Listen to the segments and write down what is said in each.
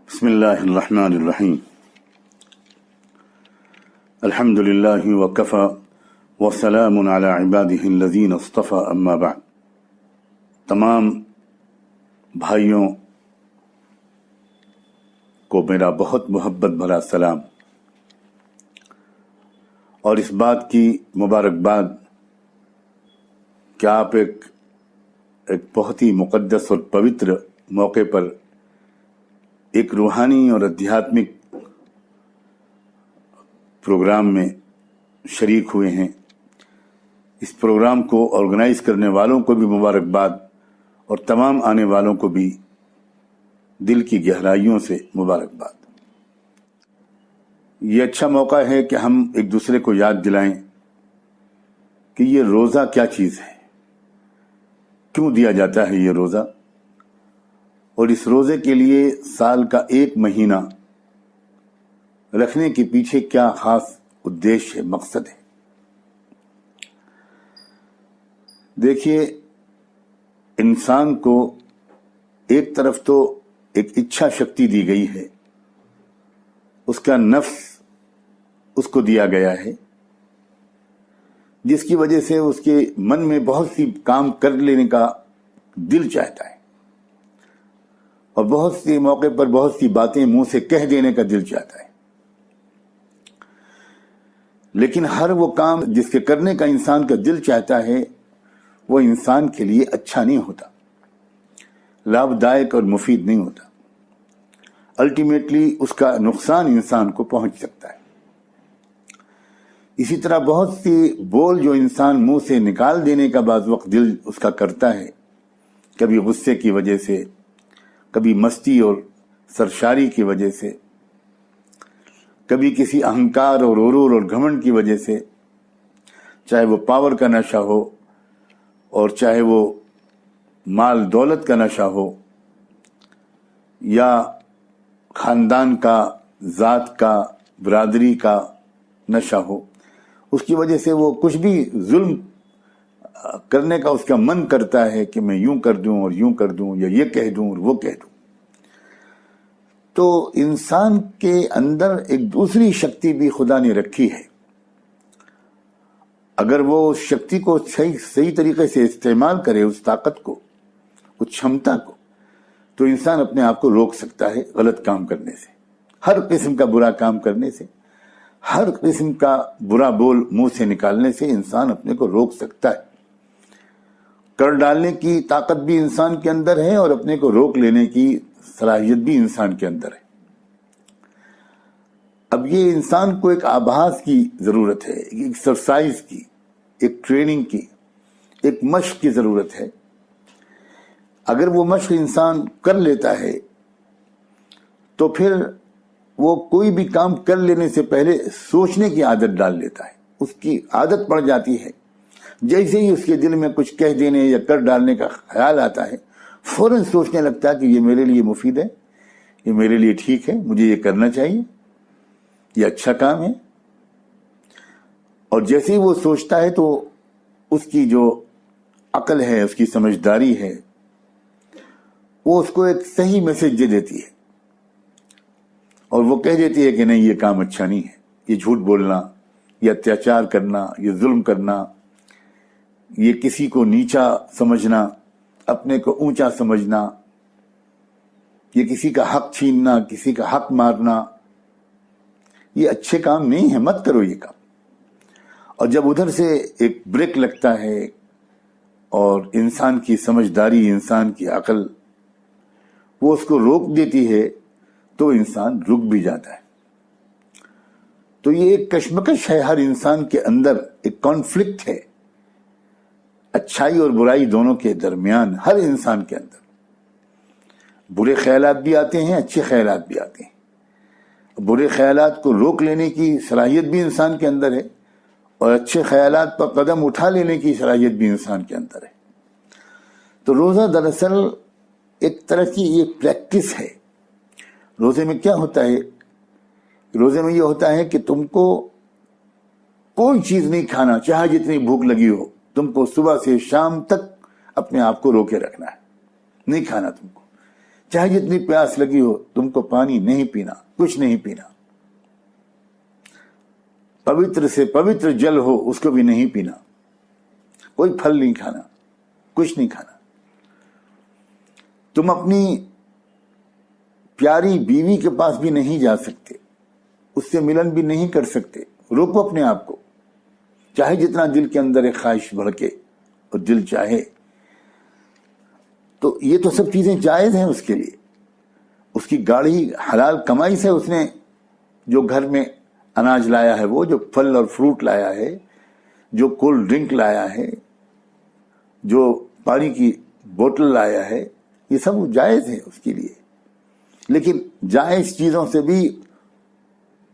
بسم اللہ الرحمن الرحیم الحمد للہ وکفی وسلام علی عبادہ الذین اصطفی اما بعد۔ تمام بھائیوں کو میرا بہت محبت بھرا سلام اور اس بات کی مبارکباد کہ آپ ایک بہت ہی مقدس اور پوتر موقع پر ایک روحانی اور ادھیاتمک پروگرام میں شریک ہوئے ہیں۔ اس پروگرام کو آرگنائز کرنے والوں کو بھی مبارکباد اور تمام آنے والوں کو بھی دل کی گہرائیوں سے مبارکباد۔ یہ اچھا موقع ہے کہ ہم ایک دوسرے کو یاد دلائیں کہ یہ روزہ کیا چیز ہے، کیوں دیا جاتا ہے یہ روزہ، اور اس روزے کے لیے سال کا ایک مہینہ رکھنے کے پیچھے کیا خاص ادیش ہے، مقصد ہے۔ دیکھیے، انسان کو ایک طرف تو ایک اچھا شکتی دی گئی ہے، اس کا نفس اس کو دیا گیا ہے، جس کی وجہ سے اس کے من میں بہت سی کام کر لینے کا دل چاہتا ہے اور بہت سی موقع پر بہت سی باتیں منہ سے کہہ دینے کا دل چاہتا ہے، لیکن ہر وہ کام جس کے کرنے کا انسان کا دل چاہتا ہے وہ انسان کے لیے اچھا نہیں ہوتا، لابھدائک اور مفید نہیں ہوتا، الٹیمیٹلی اس کا نقصان انسان کو پہنچ سکتا ہے۔ اسی طرح بہت سی بول جو انسان منہ سے نکال دینے کا بعض وقت دل اس کا کرتا ہے، کبھی غصے کی وجہ سے، کبھی مستی اور سرشاری کی وجہ سے، کبھی کسی اہنکار اور غرور اور گھمنڈ کی وجہ سے، چاہے وہ پاور کا نشہ ہو اور چاہے وہ مال دولت کا نشہ ہو یا خاندان کا، ذات کا، برادری کا نشہ ہو، اس کی وجہ سے وہ کچھ بھی ظلم کرنے کا اس کا من کرتا ہے کہ میں یوں کر دوں اور یوں کر دوں، یا یہ کہہ دوں اور وہ کہہ دوں۔ تو انسان کے اندر ایک دوسری شکتی بھی خدا نے رکھی ہے، اگر وہ اس شکتی کو صحیح طریقے سے استعمال کرے، اس طاقت کو، اس چھمتا کو، تو انسان اپنے آپ کو روک سکتا ہے غلط کام کرنے سے، ہر قسم کا برا کام کرنے سے، ہر قسم کا برا بول منہ سے نکالنے سے انسان اپنے کو روک سکتا ہے۔ کر ڈالنے کی طاقت بھی انسان کے اندر ہے اور اپنے کو روک لینے کی صلاحیت بھی انسان کے اندر ہے۔ اب یہ انسان کو ایک آبھاس کی ضرورت ہے، ایک ایکسرسائز کی، ایک ٹریننگ کی، ایک مشق کی ضرورت ہے۔ اگر وہ مشق انسان کر لیتا ہے تو پھر وہ کوئی بھی کام کر لینے سے پہلے سوچنے کی عادت ڈال لیتا ہے، اس کی عادت پڑ جاتی ہے۔ جیسے ہی اس کے دل میں کچھ کہہ دینے یا کر ڈالنے کا خیال آتا ہے، فوراً سوچنے لگتا ہے کہ یہ میرے لیے مفید ہے، یہ میرے لیے ٹھیک ہے، مجھے یہ کرنا چاہیے، یہ اچھا کام ہے۔ اور جیسے ہی وہ سوچتا ہے تو اس کی جو عقل ہے، اس کی سمجھداری ہے، وہ اس کو ایک صحیح میسج دے دیتی ہے اور وہ کہہ دیتی ہے کہ نہیں، یہ کام اچھا نہیں ہے، یہ جھوٹ بولنا، یہ اتیاچار کرنا، یہ ظلم کرنا، یہ کسی کو نیچا سمجھنا، اپنے کو اونچا سمجھنا، یہ کسی کا حق چھیننا، کسی کا حق مارنا، یہ اچھے کام نہیں ہے، مت کرو یہ کام۔ اور جب ادھر سے ایک بریک لگتا ہے اور انسان کی سمجھداری، انسان کی عقل وہ اس کو روک دیتی ہے تو انسان رک بھی جاتا ہے۔ تو یہ ایک کشمکش ہے، ہر انسان کے اندر ایک کانفلکٹ ہے، اچھائی اور برائی دونوں کے درمیان، ہر انسان کے اندر برے خیالات بھی آتے ہیں، اچھے خیالات بھی آتے ہیں۔ برے خیالات کو روک لینے کی صلاحیت بھی انسان کے اندر ہے اور اچھے خیالات پر قدم اٹھا لینے کی صلاحیت بھی انسان کے اندر ہے۔ تو روزہ دراصل ایک طرح کی یہ پریکٹس ہے۔ روزے میں کیا ہوتا ہے؟ روزے میں یہ ہوتا ہے کہ تم کو کوئی چیز نہیں کھانا، چاہے جتنی بھوک لگی ہو، تم کو صبح سے شام تک اپنے آپ کو روکے رکھنا ہے، نہیں کھانا تم کو۔ چاہے جتنی پیاس لگی ہو، تم کو پانی نہیں پینا، کچھ نہیں پینا، پوتر سے پوتر جل ہو اس کو بھی نہیں پینا، کوئی پھل نہیں کھانا، کچھ نہیں کھانا۔ تم اپنی پیاری بیوی کے پاس بھی نہیں جا سکتے، اس سے ملن بھی نہیں کر سکتے، روکو اپنے آپ کو، چاہے جتنا دل کے اندر ایک خواہش بڑھکے اور دل چاہے۔ تو یہ تو سب چیزیں جائز ہیں اس کے لیے، اس کی گاڑی حلال کمائی سے اس نے جو گھر میں اناج لایا ہے، وہ جو پھل اور فروٹ لایا ہے، جو کولڈ ڈرنک لایا ہے، جو پانی کی بوتل لایا ہے، یہ سب جائز ہے اس کے لیے۔ لیکن جائز چیزوں سے بھی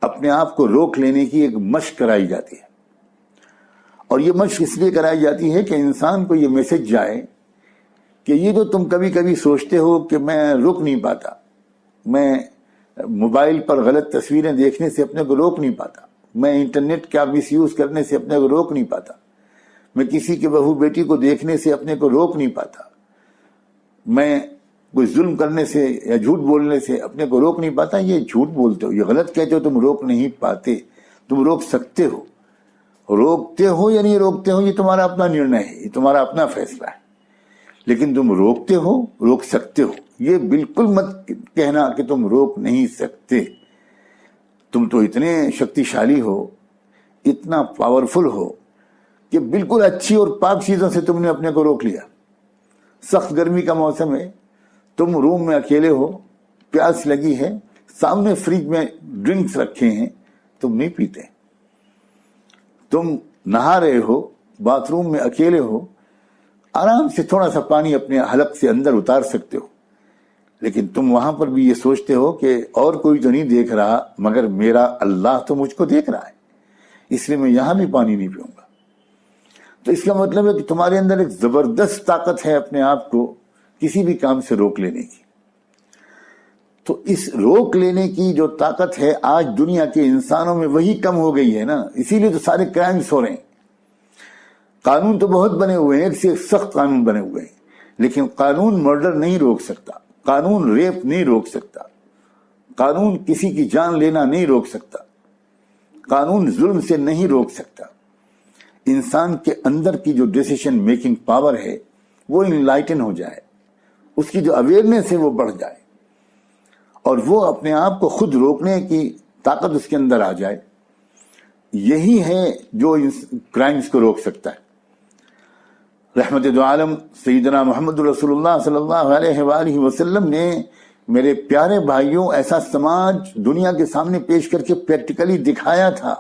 اپنے آپ کو روک لینے کی ایک مشق کرائی جاتی ہے، اور یہ مشق اس لیے کرائی جاتی ہے کہ انسان کو یہ میسج جائے کہ یہ جو تم کبھی کبھی سوچتے ہو کہ میں رک نہیں پاتا، میں موبائل پر غلط تصویریں دیکھنے سے اپنے کو روک نہیں پاتا، میں انٹرنیٹ کا مس یوز کرنے سے اپنے کو روک نہیں پاتا، میں کسی کے بہو بیٹی کو دیکھنے سے اپنے کو روک نہیں پاتا، میں کوئی ظلم کرنے سے یا جھوٹ بولنے سے اپنے کو روک نہیں پاتا، یہ جھوٹ بولتے ہو، یہ غلط کہتے ہو، تم روک نہیں پاتے، تم روک سکتے ہو۔ روکتے ہو یا نہیں روکتے ہو یہ تمہارا اپنا نرنے ہے، یہ تمہارا اپنا فیصلہ ہے، لیکن تم روکتے ہو، روک سکتے ہو۔ یہ بالکل مت کہنا کہ تم روک نہیں سکتے، تم تو اتنے شکتی شالی ہو، اتنا پاورفل ہو کہ بالکل اچھی اور پاک چیزوں سے تم نے اپنے کو روک لیا۔ سخت گرمی کا موسم ہے، تم روم میں اکیلے ہو، پیاس لگی ہے، سامنے فریج میں ڈرنکس رکھے ہیں، تم نہیں پیتے، تم نہا رہے ہو، باتھ روم میں اکیلے ہو، آرام سے تھوڑا سا پانی اپنے حلق سے اندر اتار سکتے ہو، لیکن تم وہاں پر بھی یہ سوچتے ہو کہ اور کوئی تو نہیں دیکھ رہا مگر میرا اللہ تو مجھ کو دیکھ رہا ہے، اس لیے میں یہاں بھی پانی نہیں پیوں گا۔ تو اس کا مطلب ہے کہ تمہارے اندر ایک زبردست طاقت ہے اپنے آپ کو کسی بھی کام سے روک لینے کی۔ تو اس روک لینے کی جو طاقت ہے آج دنیا کے انسانوں میں وہی کم ہو گئی ہے نا، اسی لیے تو سارے کرائمز ہو رہے ہیں۔ قانون تو بہت بنے ہوئے ہیں، ایک سے ایک سخت قانون بنے ہوئے ہیں، لیکن قانون مرڈر نہیں روک سکتا، قانون ریپ نہیں روک سکتا، قانون کسی کی جان لینا نہیں روک سکتا، قانون ظلم سے نہیں روک سکتا۔ انسان کے اندر کی جو ڈیسیشن میکنگ پاور ہے وہ انلائٹن ہو جائے، اس کی جو اویئرنیس ہے وہ بڑھ جائے، اور وہ اپنے آپ کو خود روکنے کی طاقت اس کے اندر آ جائے، یہی ہے جو کرائمز کو روک سکتا ہے۔ رحمت دو عالم سیدنا محمد رسول اللہ صلی اللہ علیہ وآلہ وسلم نے میرے پیارے بھائیوں ایسا سماج دنیا کے سامنے پیش کر کے پریکٹیکلی دکھایا تھا۔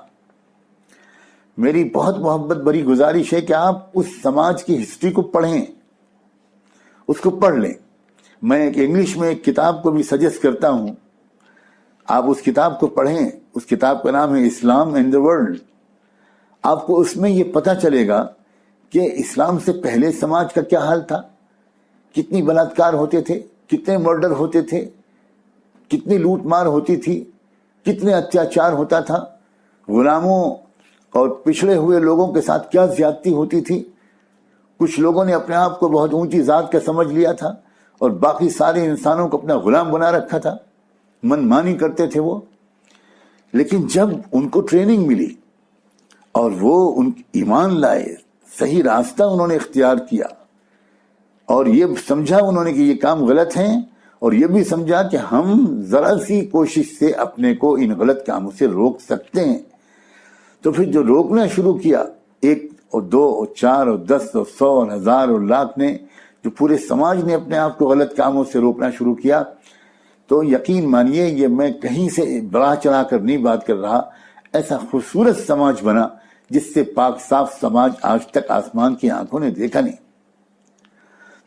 میری بہت محبت بری گزارش ہے کہ آپ اس سماج کی ہسٹری کو پڑھیں، اس کو پڑھ لیں۔ میں ایک انگلش میں ایک کتاب کو بھی سجیسٹ کرتا ہوں، آپ اس کتاب کو پڑھیں، اس کتاب کا نام ہے اسلام اینڈ دی ورلڈ۔ آپ کو اس میں یہ پتہ چلے گا کہ اسلام سے پہلے سماج کا کیا حال تھا، کتنی بلاತ್ಕಾರ ہوتے تھے، کتنے مرڈر ہوتے تھے، کتنی لوٹ مار ہوتی تھی، کتنے اتیاچار ہوتا تھا، غلاموں اور پچھڑے ہوئے لوگوں کے ساتھ کیا زیادتی ہوتی تھی۔ کچھ لوگوں نے اپنے آپ کو بہت اونچی ذات کا سمجھ لیا تھا اور باقی سارے انسانوں کو اپنا غلام بنا رکھا تھا، من مانی کرتے تھے وہ۔ لیکن جب ان کو ٹریننگ ملی اور وہ ان ایمان لائے، صحیح راستہ انہوں نے اختیار کیا، اور یہ سمجھا انہوں نے کہ یہ کام غلط ہیں، اور یہ بھی سمجھا کہ ہم ذرا سی کوشش سے اپنے کو ان غلط کاموں سے روک سکتے ہیں، تو پھر جو روکنا شروع کیا، 1 اور 2 اور 4 اور 10 اور 100 اور 1000 اور لاکھ نے، جو پورے سماج نے اپنے آپ کو غلط کاموں سے روکنا شروع کیا، تو یقین مانیے یہ میں کہیں سے بڑھا چڑھا کر نہیں بات کر رہا، ایسا خوبصورت سماج بنا جس سے پاک صاف سماج آج تک آسمان کی آنکھوں نے دیکھا نہیں۔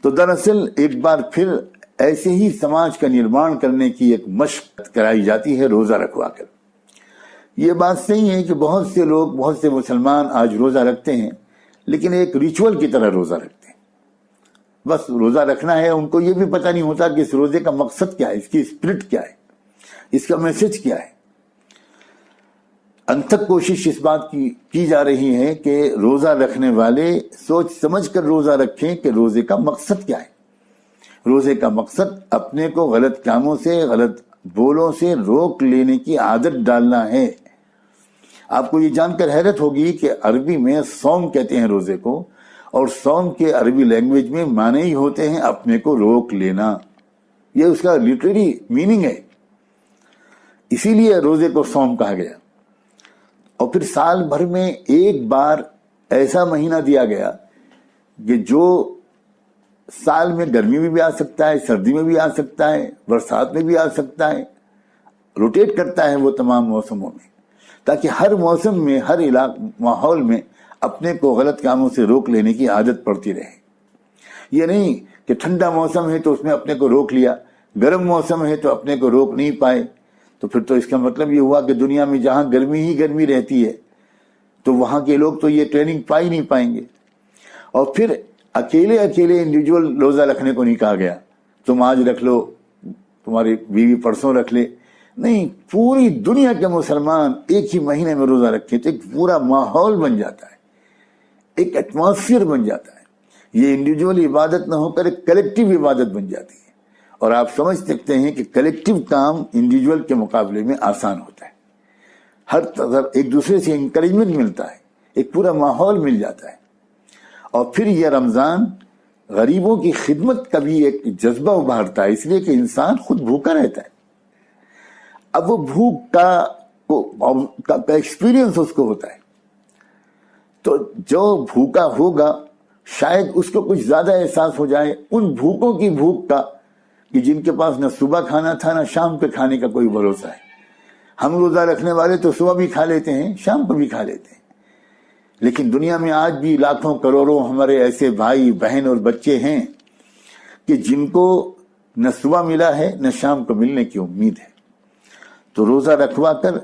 تو دراصل ایک بار پھر ایسے ہی سماج کا نرمان کرنے کی ایک مشق کرائی جاتی ہے روزہ رکھوا کر۔ یہ بات صحیح ہے کہ بہت سے لوگ، بہت سے مسلمان آج روزہ رکھتے ہیں، لیکن ایک ریچول کی طرح روزہ رکھتے ہیں، بس روزہ رکھنا ہے، ان کو یہ بھی پتہ نہیں ہوتا کہ اس روزے کا مقصد کیا ہے، اس کی اسپرٹ کیا ہے، اس کا میسج کیا ہے۔ انتھک کوشش اس بات کی جا رہی ہے کہ روزہ رکھنے والے سوچ سمجھ کر روزہ رکھیں کہ روزے کا مقصد کیا ہے۔ روزے کا مقصد اپنے کو غلط کاموں سے، غلط بولوں سے روک لینے کی عادت ڈالنا ہے۔ آپ کو یہ جان کر حیرت ہوگی کہ عربی میں صوم کہتے ہیں روزے کو، اور صوم کے عربی لینگویج میں معنی ہی ہوتے ہیں اپنے کو روک لینا، یہ اس کا لٹریری میننگ ہے، اسی لیے روزے کو صوم کہا گیا۔ اور پھر سال بھر میں ایک بار ایسا مہینہ دیا گیا کہ جو سال میں گرمی میں بھی آ سکتا ہے، سردی میں بھی آ سکتا ہے، برسات میں بھی آ سکتا ہے، روٹیٹ کرتا ہے وہ تمام موسموں میں، تاکہ ہر موسم میں، ہر ماحول میں اپنے کو غلط کاموں سے روک لینے کی عادت پڑتی رہے۔ یہ نہیں کہ ٹھنڈا موسم ہے تو اس میں اپنے کو روک لیا، گرم موسم ہے تو اپنے کو روک نہیں پائے، تو پھر تو اس کا مطلب یہ ہوا کہ دنیا میں جہاں گرمی ہی گرمی رہتی ہے تو وہاں کے لوگ تو یہ ٹریننگ پا ہی نہیں پائیں گے۔ اور پھر اکیلے انڈیویجول روزہ رکھنے کو نہیں کہا گیا، تم آج رکھ لو، تمہاری بیوی پرسوں رکھ لے، نہیں، پوری دنیا کے مسلمان ایک ہی مہینے میں روزہ رکھے تو ایک پورا ماحول بن جاتا ہے، ایک ایٹماسفیئر بن جاتا ہے۔ یہ انڈیویجول عبادت نہ ہو کر ایک کلیکٹیو عبادت بن جاتی ہے، اور آپ سمجھ سکتے ہیں کہ کلیکٹیو کام انڈیویجول کے مقابلے میں آسان ہوتا ہے، ہر طرف ایک دوسرے سے انکریجمنٹ ملتا ہے، ایک پورا ماحول مل جاتا ہے۔ اور پھر یہ رمضان غریبوں کی خدمت کا بھی ایک جذبہ ابھارتا ہے، اس لیے کہ انسان خود بھوکا رہتا ہے، اب وہ بھوک کا ایکسپیرینس اس کو ہوتا ہے، تو جو بھوکا ہوگا شاید اس کو کچھ زیادہ احساس ہو جائے ان بھوکوں کی بھوک کا، کہ جن کے پاس نہ صبح کھانا تھا نہ شام پہ کھانے کا کوئی بھروسہ ہے۔ ہم روزہ رکھنے والے تو صبح بھی کھا لیتے ہیں، شام کو بھی کھا لیتے ہیں، لیکن دنیا میں آج بھی لاکھوں کروڑوں ہمارے ایسے بھائی بہن اور بچے ہیں کہ جن کو نہ صبح ملا ہے نہ شام کو ملنے کی امید ہے۔ تو روزہ رکھوا کر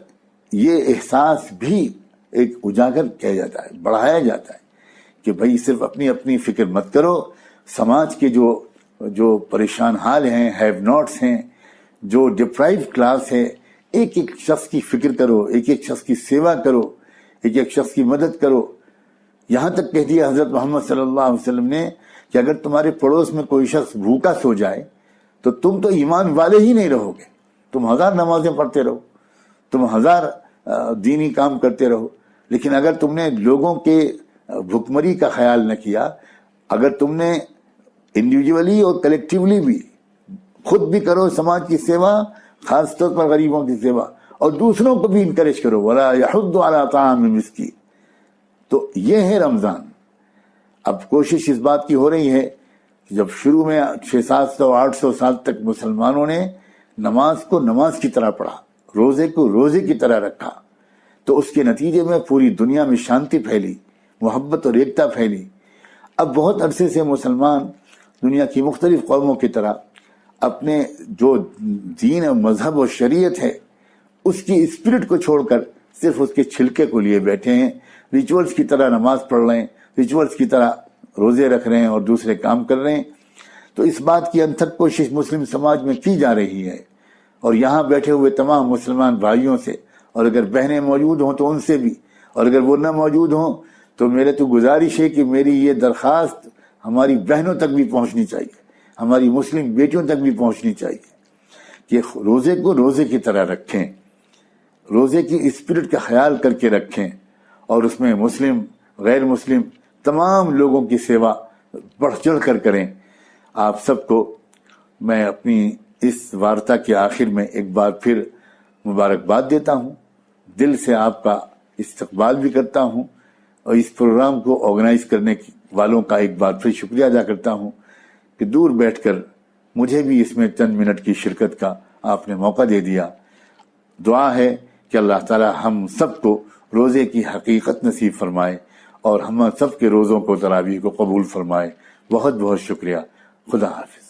یہ احساس بھی ایک اجاگر کیا جاتا ہے، بڑھایا جاتا ہے کہ بھائی صرف اپنی فکر مت کرو، سماج کے جو پریشان حال ہیں، ہیو ناٹس ہیں، جو ڈپرائیو کلاس ہے، ایک ایک شخص کی فکر کرو، ایک ایک شخص کی سیوا کرو، ایک ایک شخص کی مدد کرو۔ یہاں تک کہہ دیا حضرت محمد صلی اللہ علیہ وسلم نے کہ اگر تمہارے پڑوس میں کوئی شخص بھوکا سو جائے تو تم تو ایمان والے ہی نہیں رہو گے، تم 1000 نمازیں پڑھتے رہو، تم 1000 دینی کام کرتے رہو، لیکن اگر تم نے لوگوں کے بھوکمری کا خیال نہ کیا، اگر تم نے انڈیویجولی اور کلیکٹیولی بھی خود بھی کرو سماج کی سیوا، خاص طور پر غریبوں کی سیوا، اور دوسروں کو بھی انکریج کرو، وَلَا يَحُضُّ عَلَىٰ طَعَامِ الْمِسْكِينِ، تو یہ ہے رمضان۔ اب کوشش اس بات کی ہو رہی ہے کہ جب شروع میں 600-700-800 سال تک مسلمانوں نے نماز کو نماز کی طرح پڑھا، روزے کو روزے کی طرح رکھا، تو اس کے نتیجے میں پوری دنیا میں شانتی پھیلی، محبت اور ایکتا پھیلی۔ اب بہت عرصے سے مسلمان دنیا کی مختلف قوموں کی طرح اپنے جو دین و مذہب و شریعت ہے اس کی اسپرٹ کو چھوڑ کر صرف اس کے چھلکے کو لیے بیٹھے ہیں، ریچولز کی طرح نماز پڑھ رہے ہیں، ریچولز کی طرح روزے رکھ رہے ہیں اور دوسرے کام کر رہے ہیں۔ تو اس بات کی انتھک کوشش مسلم سماج میں کی جا رہی ہے، اور یہاں بیٹھے ہوئے تمام مسلمان بھائیوں سے، اور اگر بہنیں موجود ہوں تو ان سے بھی، اور اگر وہ نہ موجود ہوں تو میرے تو گزارش ہے کہ میری یہ درخواست ہماری بہنوں تک بھی پہنچنی چاہیے، ہماری مسلم بیٹیوں تک بھی پہنچنی چاہیے کہ روزے کو روزے کی طرح رکھیں، روزے کی اسپرٹ کا خیال کر کے رکھیں، اور اس میں مسلم غیر مسلم تمام لوگوں کی سیوا بڑھ چڑھ کر کریں۔ آپ سب کو میں اپنی اس وارتا کے آخر میں ایک بار پھر مبارکباد دیتا ہوں، دل سے آپ کا استقبال بھی کرتا ہوں، اور اس پروگرام کو آرگنائز کرنے والوں کا ایک بار پھر شکریہ ادا کرتا ہوں کہ دور بیٹھ کر مجھے بھی اس میں چند منٹ کی شرکت کا آپ نے موقع دے دیا۔ دعا ہے کہ اللہ تعالی ہم سب کو روزے کی حقیقت نصیب فرمائے اور ہم سب کے روزوں کو تراویح کو قبول فرمائے۔ بہت بہت شکریہ، خدا حافظ۔